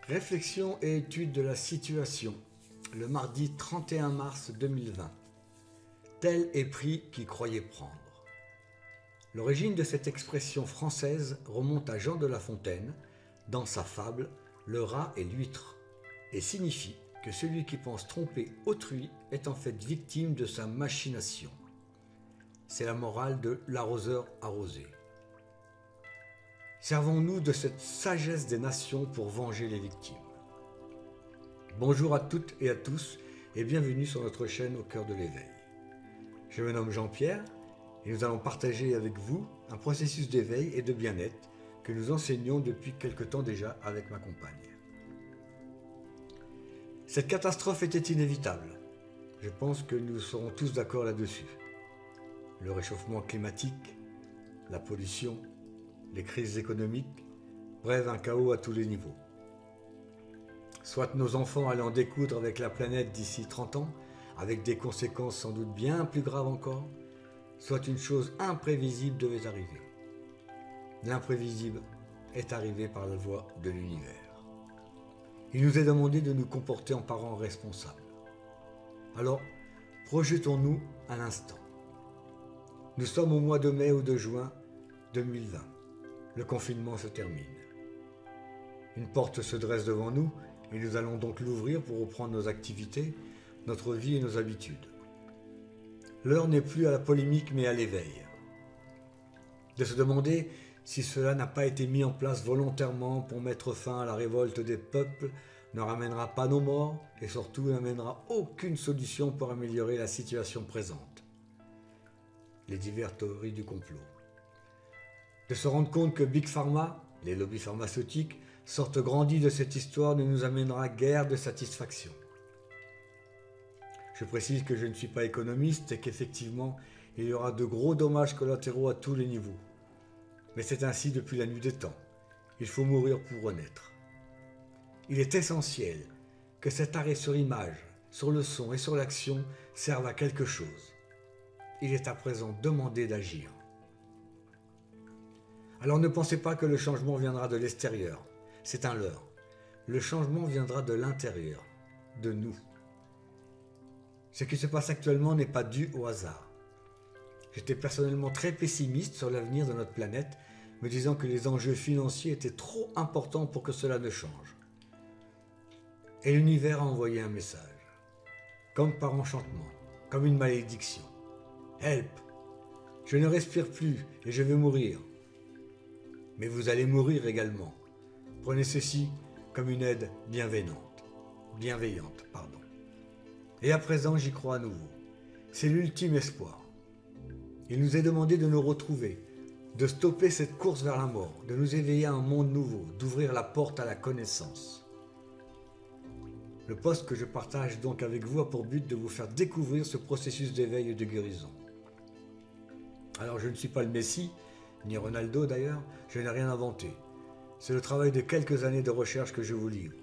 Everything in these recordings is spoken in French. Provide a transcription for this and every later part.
Réflexion et étude de la situation, le mardi 31 mars 2020. Tel est pris qui croyait prendre. L'origine de cette expression française remonte à Jean de La Fontaine, dans sa fable Le rat et l'huître, et signifie que celui qui pense tromper autrui est en fait victime de sa machination. C'est la morale de l'arroseur arrosé. Servons-nous de cette sagesse des nations pour venger les victimes. Bonjour à toutes et à tous et bienvenue sur notre chaîne Au cœur de l'éveil. Je me nomme Jean-Pierre et nous allons partager avec vous un processus d'éveil et de bien-être que nous enseignons depuis quelque temps déjà avec ma compagne. Cette catastrophe était inévitable. Je pense que nous serons tous d'accord là-dessus. Le réchauffement climatique, la pollution, les crises économiques, bref, un chaos à tous les niveaux. Soit nos enfants allaient en découdre avec la planète d'ici 30 ans, avec des conséquences sans doute bien plus graves encore, soit une chose imprévisible devait arriver. L'imprévisible est arrivé par la voie de l'univers. Il nous est demandé de nous comporter en parents responsables. Alors, projetons-nous un instant. Nous sommes au mois de mai ou de juin 2020. Le confinement se termine. Une porte se dresse devant nous et nous allons donc l'ouvrir pour reprendre nos activités, notre vie et nos habitudes. L'heure n'est plus à la polémique mais à l'éveil. De se demander si cela n'a pas été mis en place volontairement pour mettre fin à la révolte des peuples ne ramènera pas nos morts et surtout n'amènera aucune solution pour améliorer la situation présente. Les diverses théories du complot. De se rendre compte que Big Pharma, les lobbies pharmaceutiques, sortent grandis de cette histoire ne nous amènera guère de satisfaction. Je précise que je ne suis pas économiste et qu'effectivement, il y aura de gros dommages collatéraux à tous les niveaux. Mais c'est ainsi depuis la nuit des temps. Il faut mourir pour renaître. Il est essentiel que cet arrêt sur image, sur le son et sur l'action serve à quelque chose. Il est à présent demandé d'agir. Alors ne pensez pas que le changement viendra de l'extérieur, c'est un leurre. Le changement viendra de l'intérieur, de nous. Ce qui se passe actuellement n'est pas dû au hasard. J'étais personnellement très pessimiste sur l'avenir de notre planète, me disant que les enjeux financiers étaient trop importants pour que cela ne change. Et l'univers a envoyé un message, comme par enchantement, comme une malédiction. Help! Je ne respire plus et je vais mourir. Mais vous allez mourir également. Prenez ceci comme une aide bienveillante. Et à présent, j'y crois à nouveau. C'est l'ultime espoir. Il nous est demandé de nous retrouver, de stopper cette course vers la mort, de nous éveiller à un monde nouveau, d'ouvrir la porte à la connaissance. Le post que je partage donc avec vous a pour but de vous faire découvrir ce processus d'éveil et de guérison. Alors je ne suis pas le Messie, ni Ronaldo d'ailleurs, je n'ai rien inventé. C'est le travail de quelques années de recherche que je vous livre.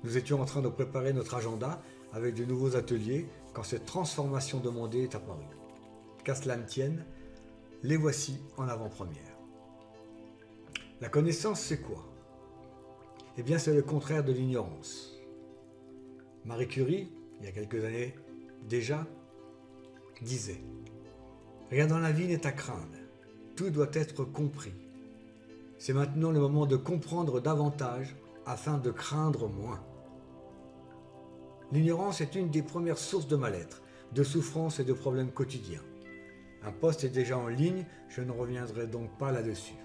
Nous étions en train de préparer notre agenda avec de nouveaux ateliers quand cette transformation demandée est apparue. Qu'à cela ne tienne, les voici en avant-première. La connaissance, c'est quoi? Eh bien, c'est le contraire de l'ignorance. Marie Curie, il y a quelques années déjà, disait « Rien dans la vie n'est à craindre. Tout doit être compris. C'est maintenant le moment de comprendre davantage afin de craindre moins. » L'ignorance est une des premières sources de mal-être, de souffrance et de problèmes quotidiens. Un post est déjà en ligne, je ne reviendrai donc pas là-dessus.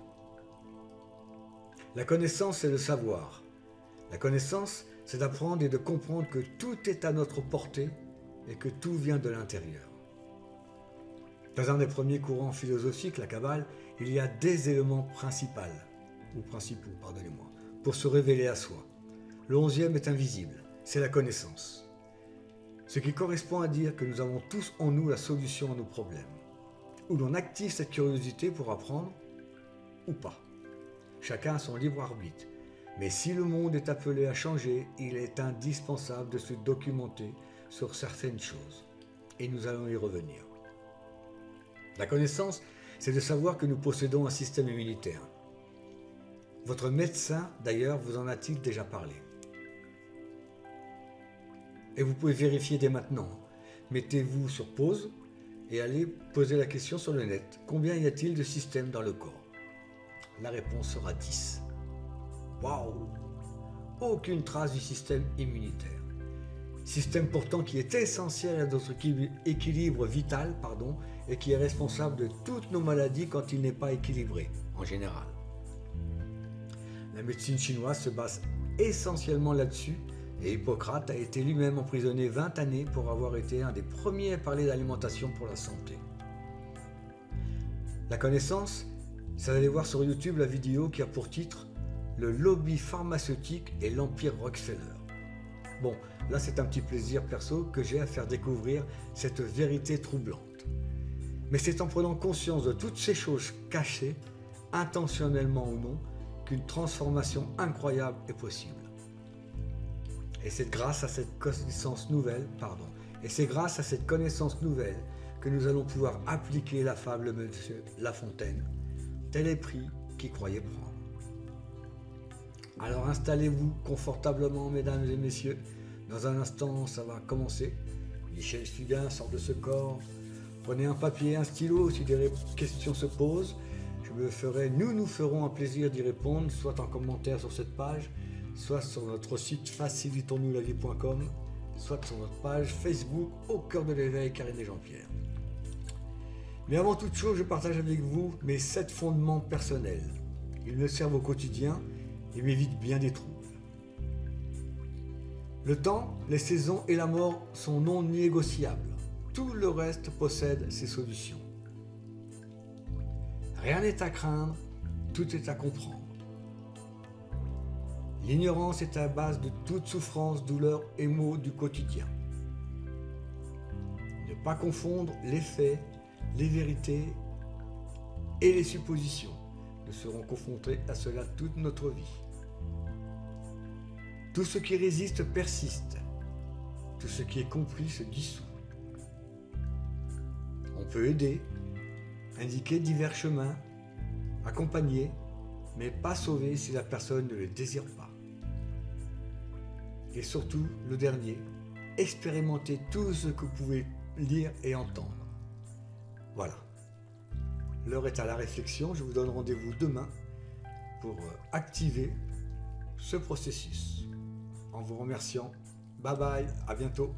La connaissance, c'est le savoir. La connaissance, c'est d'apprendre et de comprendre que tout est à notre portée et que tout vient de l'intérieur. Dans un des premiers courants philosophiques, la Kabbale, il y a des éléments principaux, pour se révéler à soi. Le 11e est invisible, c'est la connaissance. Ce qui correspond à dire que nous avons tous en nous la solution à nos problèmes. Où l'on active cette curiosité pour apprendre, ou pas. Chacun a son libre arbitre. Mais si le monde est appelé à changer, il est indispensable de se documenter sur certaines choses. Et nous allons y revenir. La connaissance, c'est de savoir que nous possédons un système immunitaire. Votre médecin, d'ailleurs, vous en a-t-il déjà parlé? Et vous pouvez vérifier dès maintenant. Mettez-vous sur pause et allez poser la question sur le net. Combien y a-t-il de systèmes dans le corps? La réponse sera 10. Waouh! Aucune trace du système immunitaire. Système pourtant qui est essentiel à notre équilibre vital, et qui est responsable de toutes nos maladies quand il n'est pas équilibré, en général. La médecine chinoise se base essentiellement là-dessus, et Hippocrate a été lui-même emprisonné 20 années pour avoir été un des premiers à parler d'alimentation pour la santé. La connaissance, c'est d'aller voir sur YouTube la vidéo qui a pour titre « Le lobby pharmaceutique et l'empire Rockefeller ». Bon, là c'est un petit plaisir perso que j'ai à faire découvrir cette vérité troublante. Mais c'est en prenant conscience de toutes ces choses cachées, intentionnellement ou non, qu'une transformation incroyable est possible. Et c'est grâce à cette connaissance nouvelle, que nous allons pouvoir appliquer la fable de Monsieur La Fontaine. Tel est prix qui croyait prendre. Alors installez-vous confortablement, mesdames et messieurs. Dans un instant, ça va commencer. Michel Fugain sort de ce corps. Prenez un papier, un stylo si des questions se posent. Nous ferons un plaisir d'y répondre, soit en commentaire sur cette page, soit sur notre site facilitonsnoulavie.com, soit sur notre page Facebook Au cœur de l'éveil, Karine et Jean-Pierre. Mais avant toute chose, je partage avec vous mes 7 fondements personnels. Ils me servent au quotidien et m'évitent bien des troubles. Le temps, les saisons et la mort sont non négociables. Tout le reste possède ses solutions. Rien n'est à craindre, tout est à comprendre. L'ignorance est à la base de toute souffrance, douleur et maux du quotidien. Ne pas confondre les faits, les vérités et les suppositions. Nous serons confrontés à cela toute notre vie. Tout ce qui résiste persiste. Tout ce qui est compris se dissout. On peut aider, indiquer divers chemins, accompagner, mais pas sauver si la personne ne le désire pas. Et surtout, le dernier, expérimentez tout ce que vous pouvez lire et entendre. Voilà. L'heure est à la réflexion. Je vous donne rendez-vous demain pour activer ce processus. En vous remerciant. Bye bye, à bientôt.